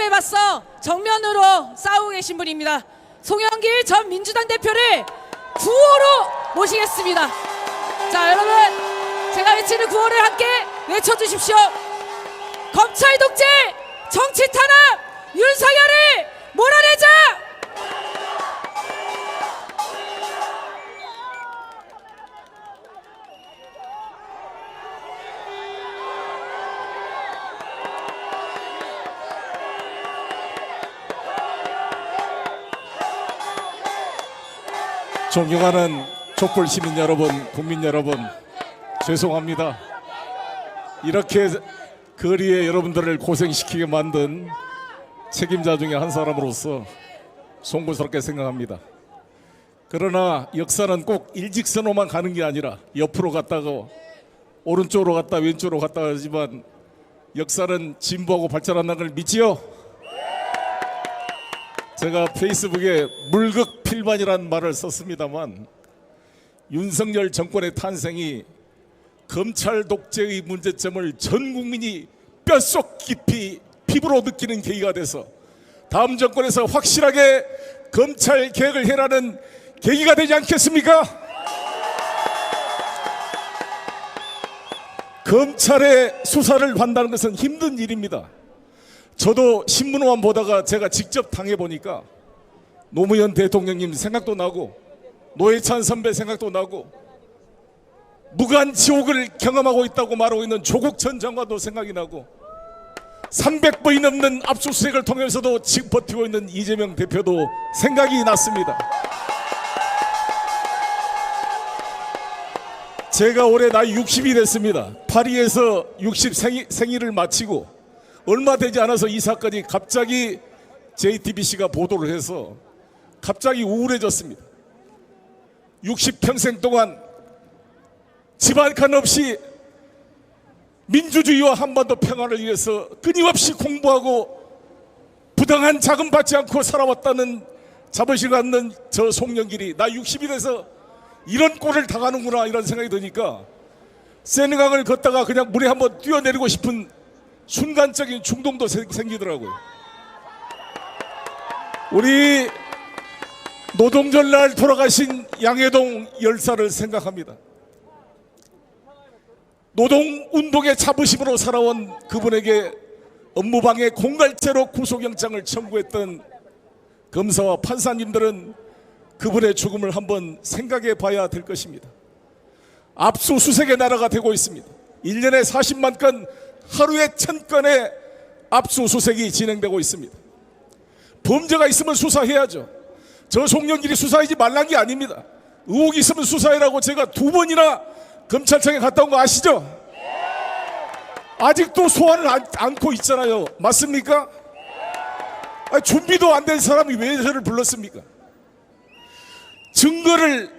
단합에 맞서 정면으로 싸우고 계신 분입니다. 송영길 전 민주당 대표를 구호로 모시겠습니다. 자, 여러분, 제가 외치는 구호를 함께 외쳐주십시오. 검찰 독재, 정치 탄압, 윤석열을 몰아내자! 존경하는 촛불 시민 여러분, 국민 여러분, 죄송합니다. 이렇게 거리에 여러분들을 고생시키게 만든 책임자 중에 한 사람으로서 송구스럽게 생각합니다. 그러나 역사는 꼭 일직선으로만 가는 게 아니라 옆으로 갔다가 오른쪽으로 갔다 왼쪽으로 갔다 하지만 역사는 진보하고 발전한다는 걸 믿지요? 제가 페이스북에 물극필반이라는 말을 썼습니다만 윤석열 정권의 탄생이 검찰 독재의 문제점을 전 국민이 뼛속 깊이 피부로 느끼는 계기가 돼서 다음 정권에서 확실하게 검찰 개혁을 해라는 계기가 되지 않겠습니까? 검찰의 수사를 받는다는 것은 힘든 일입니다. 저도 신문만 보다가 제가 직접 당해보니까 노무현 대통령님 생각도 나고 노회찬 선배 생각도 나고 무간 지옥을 경험하고 있다고 말하고 있는 조국 전 장관도 생각이 나고 300번이 넘는 압수수색을 통해서도 지금 버티고 있는 이재명 대표도 생각이 났습니다. 제가 올해 나이 60이 됐습니다. 파리에서 60 생일을 마치고 얼마 되지 않아서 이 사건이 갑자기 JTBC가 보도를 해서 갑자기 우울해졌습니다. 60평생 동안 집안칸 없이 민주주의와 한반도 평화를 위해서 끊임없이 공부하고 부당한 자금 받지 않고 살아왔다는 자부심을 갖는 저 송영길이 나 60이 돼서 이런 꼴을 당하는구나 이런 생각이 드니까 세느강을 걷다가 그냥 물에 한번 뛰어내리고 싶은 순간적인 충동도 생기더라고요. 우리 노동절 날 돌아가신 양해동 열사를 생각합니다. 노동운동의 자부심으로 살아온 그분에게 업무방해 공갈죄로 구속영장을 청구했던 검사와 판사님들은 그분의 죽음을 한번 생각해 봐야 될 것입니다. 압수수색의 나라가 되고 있습니다. 1년에 40만 건, 하루에 1000건의 압수수색이 진행되고 있습니다. 범죄가 있으면 수사해야죠. 저 송영길이 수사하지 말란 게 아닙니다. 의혹이 있으면 수사해라고 제가 2번이나 검찰청에 갔다 온 거 아시죠? 아직도 소환을 않고 있잖아요. 맞습니까? 아니, 준비도 안 된 사람이 왜 저를 불렀습니까? 증거를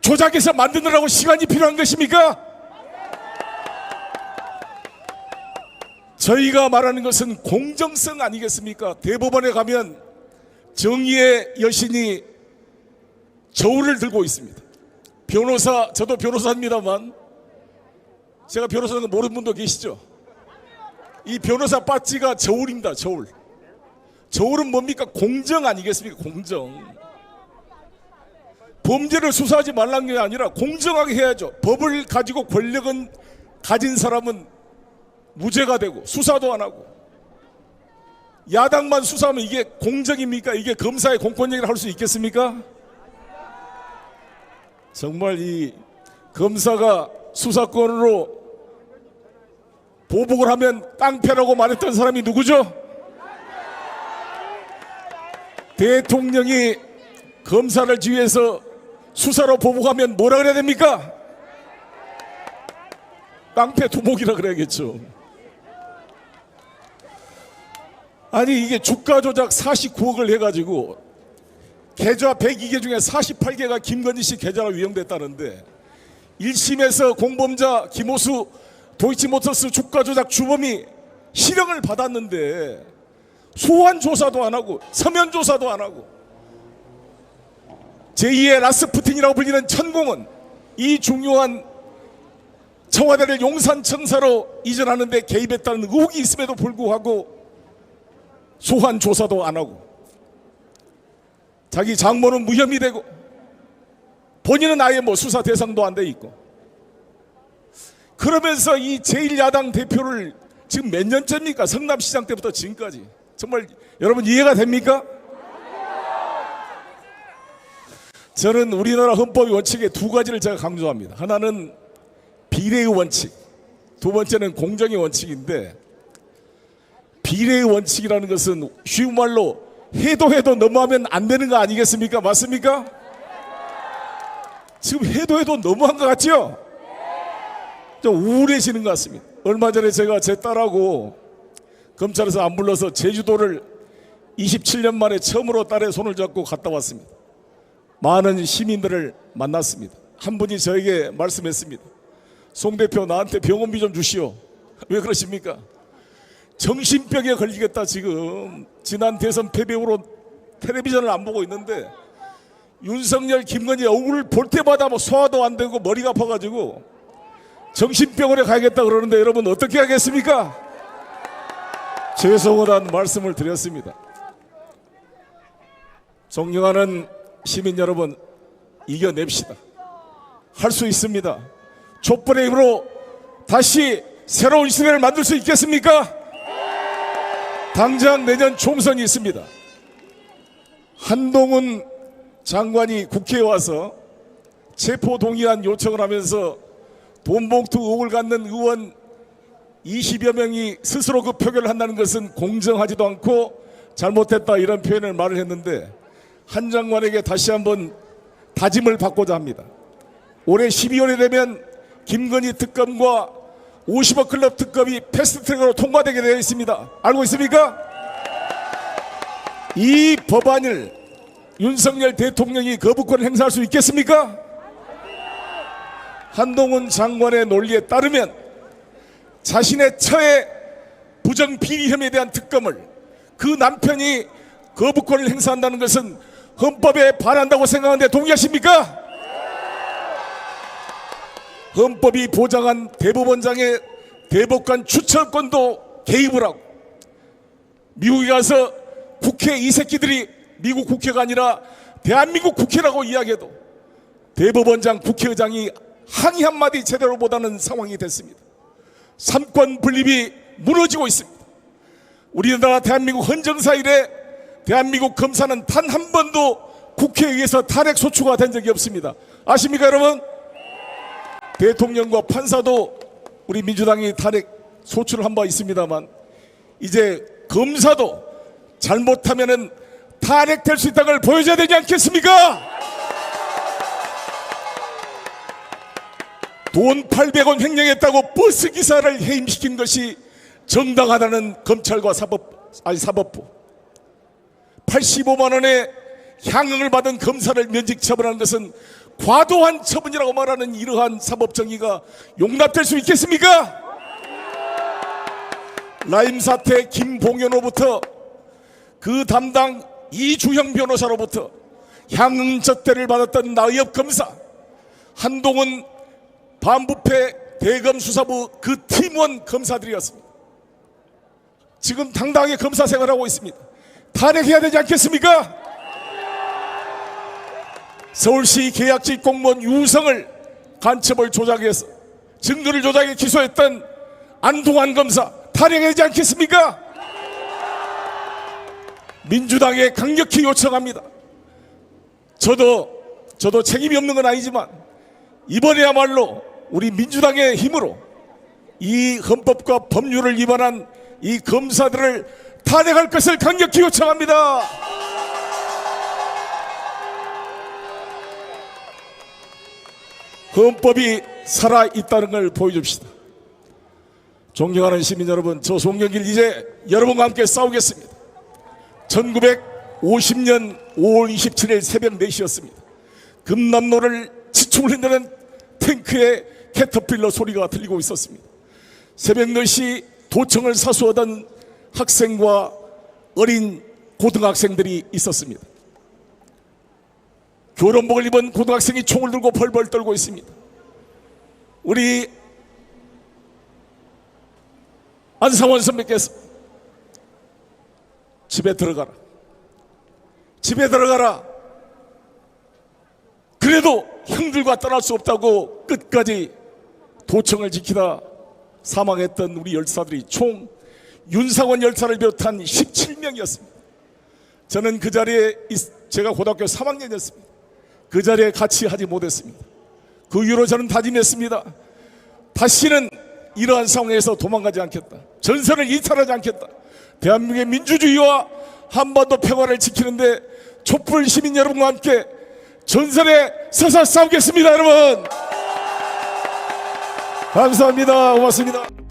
조작해서 만드느라고 시간이 필요한 것입니까? 저희가 말하는 것은 공정성 아니겠습니까? 대법원에 가면 정의의 여신이 저울을 들고 있습니다. 변호사, 저도 변호사입니다만 제가 변호사는 거 모르는 분도 계시죠? 이 변호사 배지가 저울입니다. 저울. 저울은 뭡니까? 공정 아니겠습니까? 공정. 범죄를 수사하지 말라는 게 아니라 공정하게 해야죠. 법을 가지고 권력은 가진 사람은 무죄가 되고 수사도 안 하고 야당만 수사하면 이게 공정입니까? 이게 검사의 공권력이라 할 수 있겠습니까? 정말 이 검사가 수사권으로 보복을 하면 깡패라고 말했던 사람이 누구죠? 대통령이 검사를 지휘해서 수사로 보복하면 뭐라 그래야 됩니까? 깡패 두목이라 그래야겠죠. 아니 이게 주가 조작 49억을 해가지고 계좌 102개 중에 48개가 김건희 씨 계좌로 위용됐다는데 1심에서 공범자 김호수 도이치모터스 주가 조작 주범이 실형을 받았는데 소환 조사도 안 하고 서면 조사도 안 하고 제2의 라스푸틴이라고 불리는 천공은 이 중요한 청와대를 용산청사로 이전하는 데 개입했다는 의혹이 있음에도 불구하고 소환 조사도 안 하고 자기 장모는 무혐의 되고 본인은 아예 뭐 수사 대상도 안 돼 있고 그러면서 이 제1야당 대표를 지금 몇 년째입니까? 성남시장 때부터 지금까지 정말 여러분 이해가 됩니까? 저는 우리나라 헌법의 원칙에 두 가지를 제가 강조합니다. 하나는 비례의 원칙, 두 번째는 공정의 원칙인데 비례의 원칙이라는 것은 쉬운 말로 해도 너무하면 안 되는 거 아니겠습니까? 맞습니까? 지금 해도 너무한 것 같죠? 좀 우울해지는 것 같습니다. 얼마 전에 제가 제 딸하고 검찰에서 안 불러서 제주도를 27년 만에 처음으로 딸의 손을 잡고 갔다 왔습니다. 많은 시민들을 만났습니다. 한 분이 저에게 말씀했습니다. 송 대표 나한테 병원비 좀 주시오. 왜 그러십니까? 정신병에 걸리겠다. 지금 지난 대선 패배 후로 텔레비전을 안 보고 있는데 윤석열, 김건희 얼굴을 볼 때마다 뭐 소화도 안 되고 머리가 아파가지고 정신병원에 가야겠다 그러는데 여러분 어떻게 하겠습니까? 죄송하다는 말씀을 드렸습니다. 존경하는 시민 여러분, 이겨냅시다. 할 수 있습니다. 촛불의 힘으로 다시 새로운 시대를 만들 수 있겠습니까? 당장 내년 총선이 있습니다. 한동훈 장관이 국회에 와서 체포동의안 요청을 하면서 돈봉투 의혹을 갖는 의원 20여 명이 스스로 그 표결을 한다는 것은 공정하지도 않고 잘못됐다 이런 표현을 말을 했는데 한 장관에게 다시 한번 다짐을 받고자 합니다. 올해 12월에 되면 김건희 특검과 50억 클럽 특검이 패스트트랙으로 통과되게 되어 있습니다. 알고 있습니까? 이 법안을 윤석열 대통령이 거부권을 행사할 수 있겠습니까? 한동훈 장관의 논리에 따르면 자신의 처의 부정 비리 혐의에 대한 특검을 그 남편이 거부권을 행사한다는 것은 헌법에 반한다고 생각하는데 동의하십니까? 헌법이 보장한 대법원장의 대법관 추천권도 개입을 하고 미국에 가서 국회 이 새끼들이 미국 국회가 아니라 대한민국 국회라고 이야기해도 대법원장 국회의장이 항의 한마디 제대로 못하는 상황이 됐습니다. 삼권 분립이 무너지고 있습니다. 우리나라 대한민국 헌정사 이래 대한민국 검사는 단 한 번도 국회에 의해서 탄핵 소추가 된 적이 없습니다. 아십니까 여러분? 대통령과 판사도 우리 민주당이 탄핵 소추를 한 바 있습니다만 이제 검사도 잘못하면은 탄핵될 수 있다는 걸 보여줘야 되지 않겠습니까? 돈 800원 횡령했다고 버스 기사를 해임시킨 것이 정당하다는 검찰과 사법부 85만 원의 향응을 받은 검사를 면직 처분하는 것은 과도한 처분이라고 말하는 이러한 사법정의가 용납될 수 있겠습니까? 라임 사태 김봉현으로부터 그 담당 이주형 변호사로부터 향응 젓대를 받았던 나의엽 검사, 한동훈 반부패 대검수사부 그 팀원 검사들이었습니다. 지금 당당하게 검사 생활하고 있습니다. 탄핵해야 되지 않겠습니까? 서울시 계약직 공무원 유성을 간첩을 조작해서 증거를 조작해 기소했던 안동환 검사 탄핵해야 되지 않겠습니까? 민주당에 강력히 요청합니다. 저도 책임이 없는 건 아니지만 이번에야말로 우리 민주당의 힘으로 이 헌법과 법률을 위반한 이 검사들을 탄핵할 것을 강력히 요청합니다. 헌법이 살아있다는 걸 보여줍시다. 존경하는 시민 여러분, 저 송영길 이제 여러분과 함께 싸우겠습니다. 1950년 5월 27일 새벽 4시였습니다. 금남로를 지충을 흔드는 탱크의 캐터필러 소리가 들리고 있었습니다. 새벽 4시 도청을 사수하던 학생과 어린 고등학생들이 있었습니다. 교련복을 입은 고등학생이 총을 들고 벌벌 떨고 있습니다. 우리 안상원 선배께서 집에 들어가라. 집에 들어가라. 그래도 형들과 떠날 수 없다고 끝까지 도청을 지키다 사망했던 우리 열사들이 총 윤상원 열사를 비롯한 17명이었습니다. 저는 그 자리에 제가 고등학교 3학년이었습니다. 그 자리에 같이 하지 못했습니다. 그 이후로 저는 다짐했습니다. 다시는 이러한 상황에서 도망가지 않겠다. 전선을 이탈하지 않겠다. 대한민국의 민주주의와 한반도 평화를 지키는데 촛불 시민 여러분과 함께 전선에 서서 싸우겠습니다. 여러분 감사합니다. 고맙습니다.